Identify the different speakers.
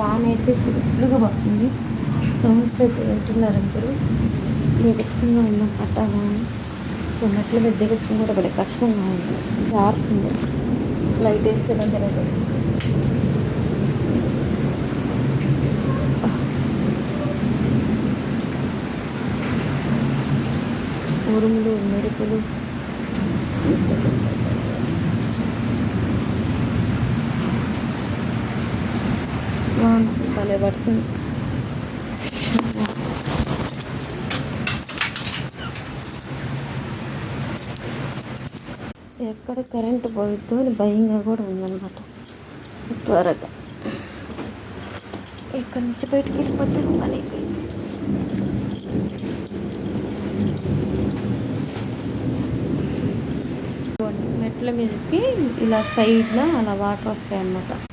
Speaker 1: వాన అయితే ఫుల్గా పడుతుంది. సౌండ్స్ అయితే వింటున్నారు అందరూ. బీభత్సంగా ఉందన్నమాట వాన. సో మెట్ల మీద దిగడం కూడా భలే కష్టంగా ఉంది, జారుతుంది. లైట్ వేస్తే తెలియదు. ఉరుములు మెరుపులు వాన భలే పడుతుంది. ఎక్కడ కరెంటు పోయిద్దో అని భయంగా కూడా ఉందన్నమాట. త్వరగా ఇక్కడి నుంచి బయటికి వెళ్ళిపోతే పని. మెట్ల మీదకి ఇలా సైడ్లో అలా వాటర్ వస్తాయి అన్నమాట.